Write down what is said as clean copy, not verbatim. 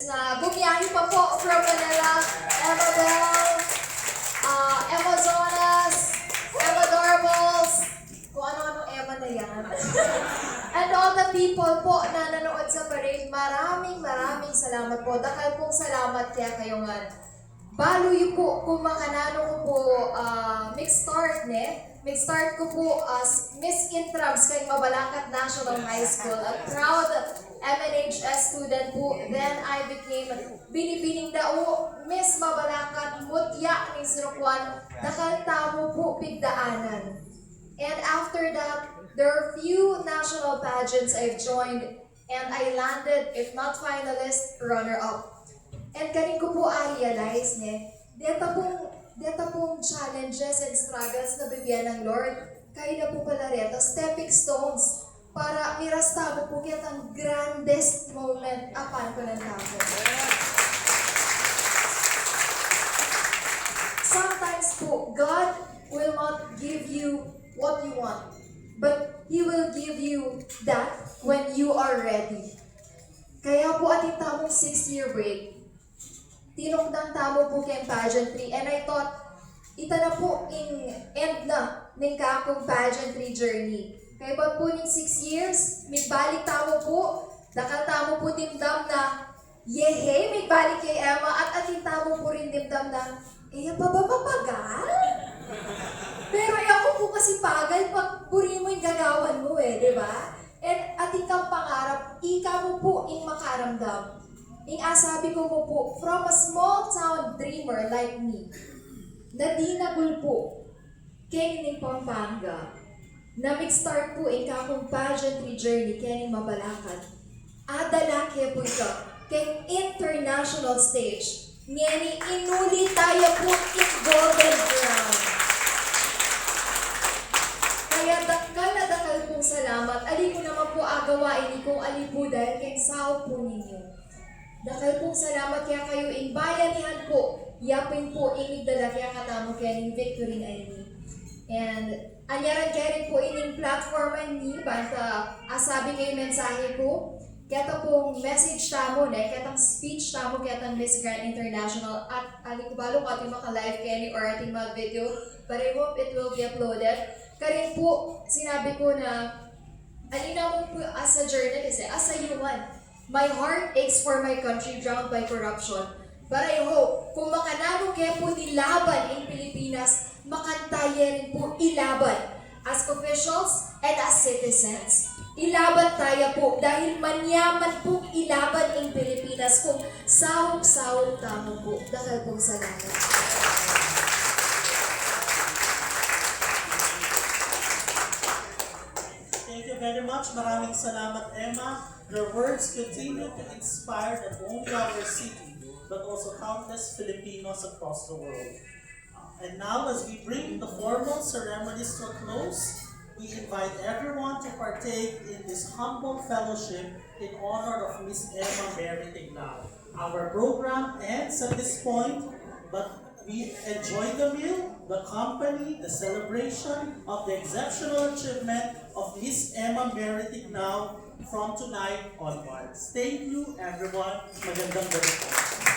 Na bumiyahe pa po from Manila, Emma Bell, Emma Zonas, Emma Dorbles, kung ano-ano Emma na yan. And all the people po na nanood sa parade, maraming salamat po. Dakal pong salamat kaya kayo nga. Baluyo po kung makanano ko po mix-start Mix-start ko po as Miss Intrams kay Mabalacat National High School. A proud MNHS student po. Then I became binibining dao Miss Mabalacat Mutya ni Sinukuan. Nakantamo po pigdaanan. And after that, there are few national pageants I've joined and I landed, if not finalist, runner-up. And kanin ko po realize deta pong challenges and struggles na bibigyan ng Lord, kaya na po pala reta stepping stones para mirasta mo po ang grandest moment apan ko ng tao. Sometimes po, God will not give you what you want, but He will give you that when you are ready. Kaya po ating tamong 6-year break, tinukdang tamo po kay pageantry, and I thought, ita na po end na ng kakong pageantry journey. Kaya pag po ng 6 years, may balik tamo po, nakatamo po dimdam na, yehe, may balik kay Emma, at ating tamo po rin dimdam na, pa ba mapagal? Pero ako po kasi pagal pag puri mo yung gagawan mo di ba? And ating kang pangarap, ika mo po yung makaramdam. Sabi ko mo po, from a small town dreamer like me, na di nagul po, kaya ni Pampanga, na mag-start po yung kakong pageantry journey kaya ni Mabalacat, adala kaya po ito, kay international stage, nga ni inuli tayo po in golden crown. Kaya dakal pong salamat, ali ko naman po agawain kung ali po dahil kay sao po ninyo. Dakal pong salamat kaya kayo in bayanihan po. Yapin po inigdala kaya katamo kaya ning victory na ini. And anyaran kaya rin po ining platform ni banta asabi kayo mensahe ko. Kaya pong message tamo na kaya tang speech tamo kaya tang Miss Grand International at alikubalo ko ating maka-live kaya ni or ating mag-video. But I hope it will be uploaded. Karin po sinabi ko na alina mo po as a journalist as a human. My heart aches for my country drowned by corruption. But I hope, kung makanano kaya po nilaban in Pilipinas, makantaya rin po ilaban as officials and as citizens. Ilaban tayo po dahil manyaman pong ilaban in Pilipinas kung sawag-sawag tamo po. Dahil pong salamat. Thank you very much. Maraming salamat, Emma. Your words continue to inspire not only our city, but also countless Filipinos across the world. And now, as we bring the formal ceremonies to a close, we invite everyone to partake in this humble fellowship in honor of Miss Emma Mary Tignao. Our program ends at this point, but we enjoy the meal, the company, the celebration of the exceptional achievement of Miss Emma Mary Tignao from tonight onwards. Thank you, everyone. Magandang gabi po.